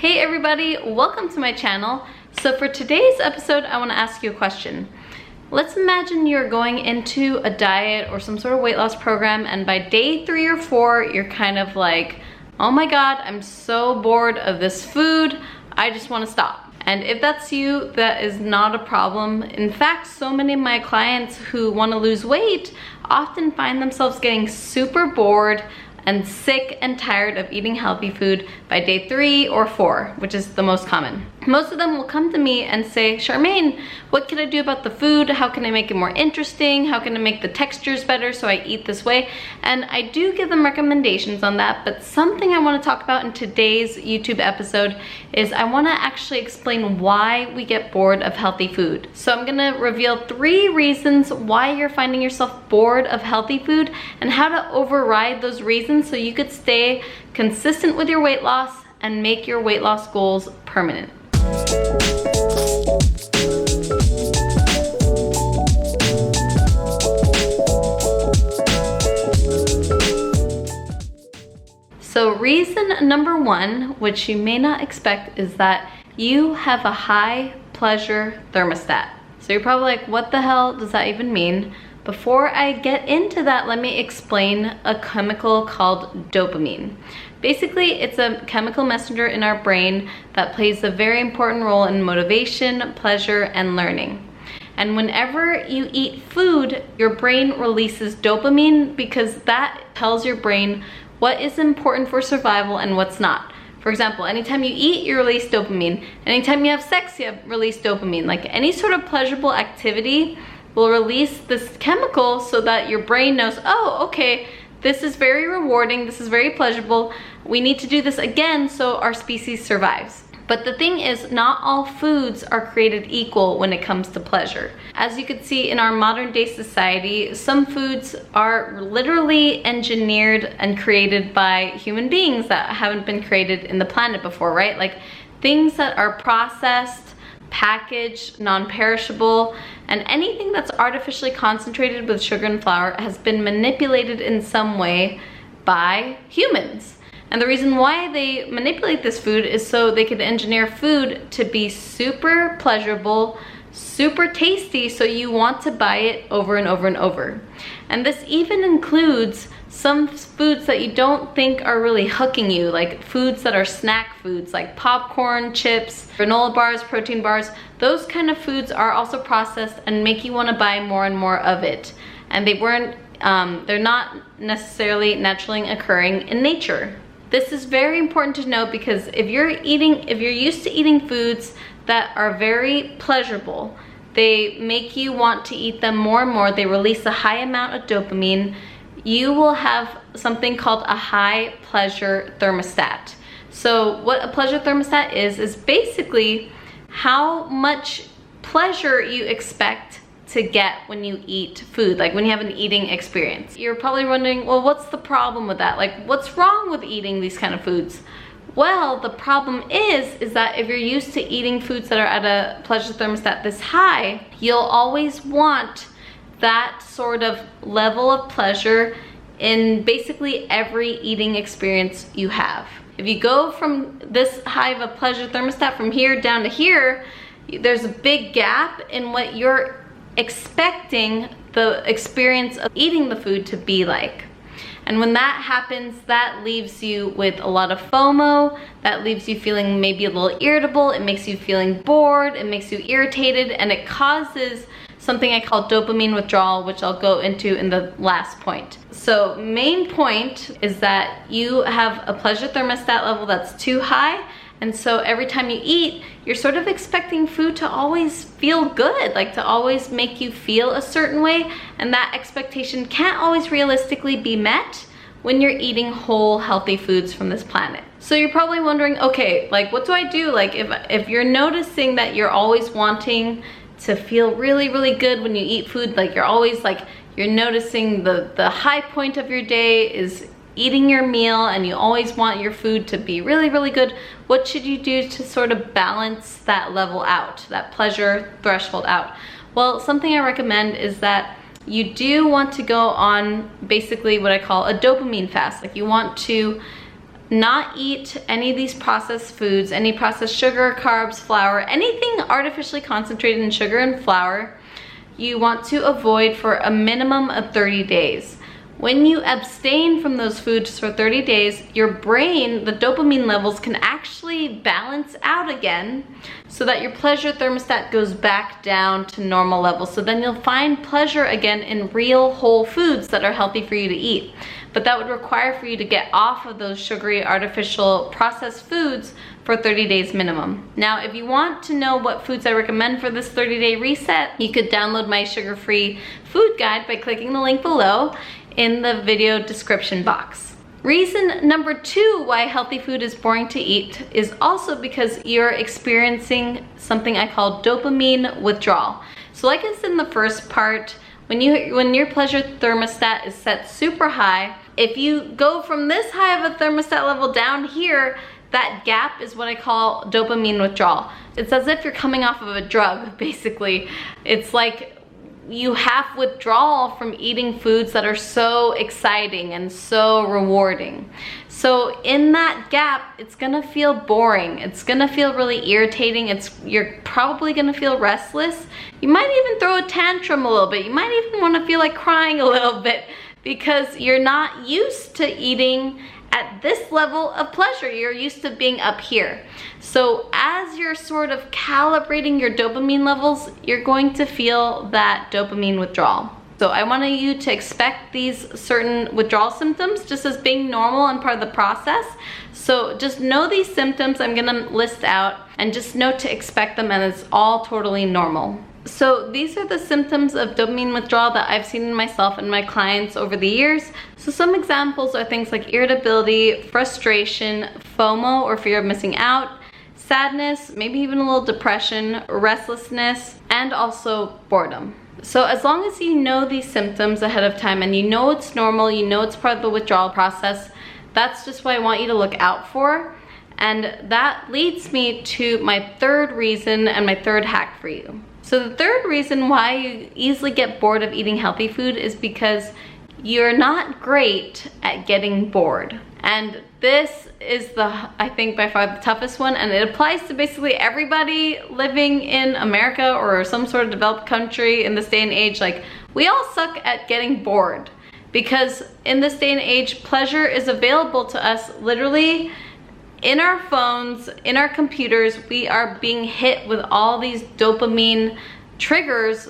Hey everybody, welcome to my channel. So for today's episode, I want to ask you a question. Let's imagine you're going into a diet or some sort of weight loss program, and by day 3 or 4, you're kind of like, oh my god, I'm so bored of this food, I just want to stop. And if that's you, that is not a problem. In fact, so many of my clients who want to lose weight often find themselves getting super bored and sick and tired of eating healthy food by day 3 or 4, which is the most common. Most of them will come to me and say, Charmaine, what can I do about the food? How can I make it more interesting? How can I make the textures better so I eat this way? And I do give them recommendations on that, but something I want to talk about in today's YouTube episode is I want to actually explain why we get bored of healthy food. So I'm going to reveal 3 reasons why you're finding yourself bored of healthy food and how to override those reasons so you could stay consistent with your weight loss and make your weight loss goals permanent. So reason number 1, which you may not expect, is that you have a high pleasure thermostat. So you're probably like, what the hell does that even mean? Before I get into that, let me explain a chemical called dopamine. Basically, it's a chemical messenger in our brain that plays a very important role in motivation, pleasure, and learning. And whenever you eat food, your brain releases dopamine because that tells your brain what is important for survival and what's not. For example, anytime you eat, you release dopamine. Anytime you have sex, you release dopamine. Like any sort of pleasurable activity will release this chemical so that your brain knows, oh, okay, this is very rewarding, this is very pleasurable, we need to do this again so our species survives. But the thing is, not all foods are created equal when it comes to pleasure. As you can see in our modern day society, some foods are literally engineered and created by human beings that haven't been created in the planet before, right? Like things that are processed, packaged, non-perishable, and anything that's artificially concentrated with sugar and flour has been manipulated in some way by humans. And the reason why they manipulate this food is so they could engineer food to be super pleasurable, super tasty, so you want to buy it over and over and over. And this even includes some foods that you don't think are really hooking you, like foods that are snack foods, like popcorn, chips, granola bars, protein bars. Those kind of foods are also processed and make you want to buy more and more of it. And they're not necessarily naturally occurring in nature. This is very important to know because if you're used to eating foods that are very pleasurable, they make you want to eat them more and more, they release a high amount of dopamine, you will have something called a high pleasure thermostat. So what a pleasure thermostat is basically how much pleasure you expect to get when you eat food, like when you have an eating experience. You're probably wondering, well, what's the problem with that? Like, what's wrong with eating these kind of foods? Well, the problem is that if you're used to eating foods that are at a pleasure thermostat this high, you'll always want that sort of level of pleasure in basically every eating experience you have. If you go from this high of a pleasure thermostat from here down to here, there's a big gap in what you're expecting the experience of eating the food to be like. And when that happens, that leaves you with a lot of FOMO, that leaves you feeling maybe a little irritable, it makes you feeling bored, it makes you irritated, and it causes something I call dopamine withdrawal, which I'll go into in the last point. So main point is that you have a pleasure thermostat level that's too high, and so every time you eat, you're sort of expecting food to always feel good, like to always make you feel a certain way, and that expectation can't always realistically be met when you're eating whole, healthy foods from this planet. So you're probably wondering, okay, like what do I do? Like if you're noticing that you're always wanting to feel really, really good when you eat food, like you're always like, you're noticing the high point of your day is eating your meal and you always want your food to be really, really good, what should you do to sort of balance that level out, that pleasure threshold out? Well, something I recommend is that you do want to go on basically what I call a dopamine fast. Like you want to not eat any of these processed foods, any processed sugar, carbs, flour, anything artificially concentrated in sugar and flour. You want to avoid for a minimum of 30 days. When you abstain from those foods for 30 days, your brain, the dopamine levels can actually balance out again so that your pleasure thermostat goes back down to normal levels. So then you'll find pleasure again in real whole foods that are healthy for you to eat. But that would require for you to get off of those sugary, artificial, processed foods for 30 days minimum. Now, if you want to know what foods I recommend for this 30-day reset, you could download my sugar-free food guide by clicking the link below in the video description box. Reason number 2 why healthy food is boring to eat is also because you're experiencing something I call dopamine withdrawal. So like I said in the first part, when your pleasure thermostat is set super high, if you go from this high of a thermostat level down here, that gap is what I call dopamine withdrawal. It's as if you're coming off of a drug, basically. It's like you have withdrawal from eating foods that are so exciting and so rewarding. So in that gap, it's gonna feel boring. It's gonna feel really irritating. You're probably gonna feel restless. You might even throw a tantrum a little bit. You might even wanna feel like crying a little bit because you're not used to eating at this level of pleasure. You're used to being up here. So as you're sort of calibrating your dopamine levels, you're going to feel that dopamine withdrawal. So I want you to expect these certain withdrawal symptoms just as being normal and part of the process. So just know these symptoms I'm gonna list out and just know to expect them, and it's all totally normal. So these are the symptoms of dopamine withdrawal that I've seen in myself and my clients over the years. So some examples are things like irritability, frustration, FOMO or fear of missing out, sadness, maybe even a little depression, restlessness, and also boredom. So as long as you know these symptoms ahead of time and you know it's normal, you know it's part of the withdrawal process, that's just what I want you to look out for. And that leads me to my third reason and my third hack for you. So the third reason why you easily get bored of eating healthy food is because you're not great at getting bored. And this is I think by far the toughest one, and it applies to basically everybody living in America or some sort of developed country in this day and age. Like, we all suck at getting bored because in this day and age, pleasure is available to us literally in our phones, in our computers. We are being hit with all these dopamine triggers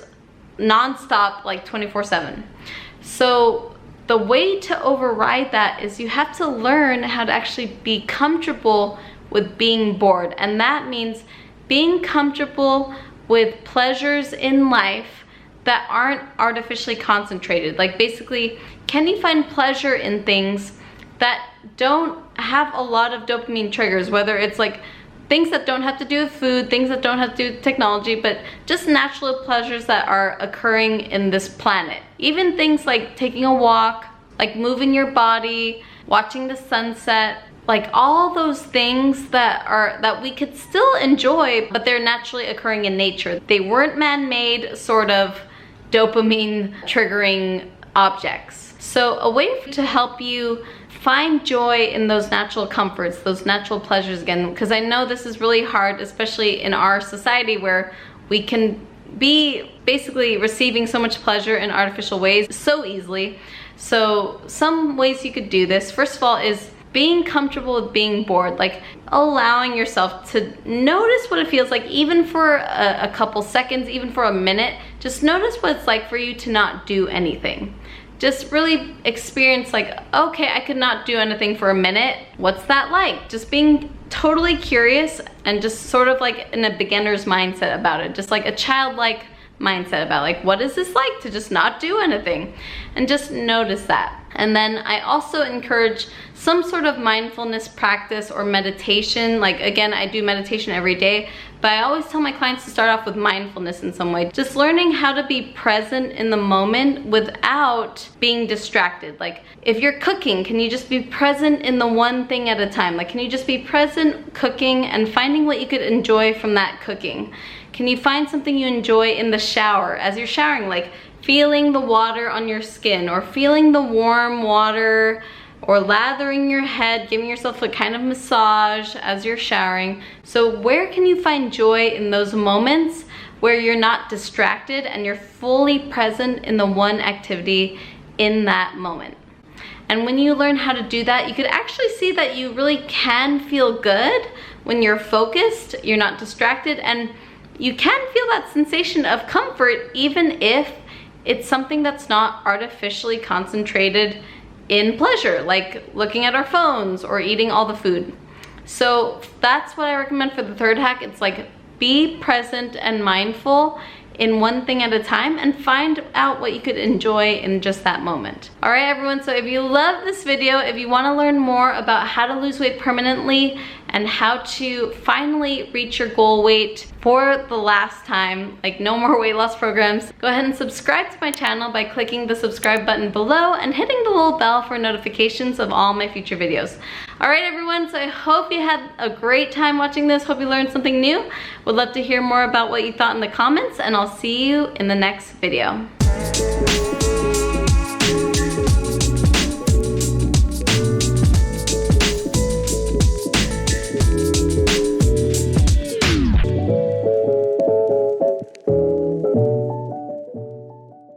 nonstop, like 24/7. So the way to override that is you have to learn how to actually be comfortable with being bored. And that means being comfortable with pleasures in life that aren't artificially concentrated. Like, basically, can you find pleasure in things that don't have a lot of dopamine triggers, whether it's like things that don't have to do with food, things that don't have to do with technology, but just natural pleasures that are occurring in this planet. Even things like taking a walk, like moving your body, watching the sunset, like all those things that we could still enjoy, but they're naturally occurring in nature. They weren't man-made sort of dopamine triggering objects. So a way to help you find joy in those natural comforts, those natural pleasures again, because I know this is really hard, especially in our society where we can be basically receiving so much pleasure in artificial ways so easily. So some ways you could do this, first of all, is being comfortable with being bored, like allowing yourself to notice what it feels like, even for a couple seconds, even for a minute. Just notice what it's like for you to not do anything. Just really experience, like, okay, I could not do anything for a minute. What's that like? Just being totally curious and just sort of like in a beginner's mindset about it. Just like a childlike mindset about, like, what is this like to just not do anything? And just notice that. And then I also encourage some sort of mindfulness practice or meditation. Like, again, I do meditation every day, but I always tell my clients to start off with mindfulness in some way. Just learning how to be present in the moment without being distracted. Like, if you're cooking, can you just be present in the one thing at a time? Like, can you just be present cooking and finding what you could enjoy from that cooking? Can you find something you enjoy in the shower as you're showering? Like, feeling the water on your skin, or feeling the warm water or lathering your head, giving yourself a kind of massage as you're showering. So where can you find joy in those moments where you're not distracted and you're fully present in the one activity in that moment? And when you learn how to do that, you could actually see that you really can feel good when you're focused, you're not distracted, and you can feel that sensation of comfort even if it's something that's not artificially concentrated in pleasure, like looking at our phones or eating all the food. So that's what I recommend for the third hack. It's like, be present and mindful in one thing at a time and find out what you could enjoy in just that moment. All right, everyone, so if you love this video, if you wanna learn more about how to lose weight permanently and how to finally reach your goal weight for the last time, like no more weight loss programs, go ahead and subscribe to my channel by clicking the subscribe button below and hitting the little bell for notifications of all my future videos. All right, everyone, so I hope you had a great time watching this. Hope you learned something new. Would love to hear more about what you thought in the comments, and I'll see you in the next video.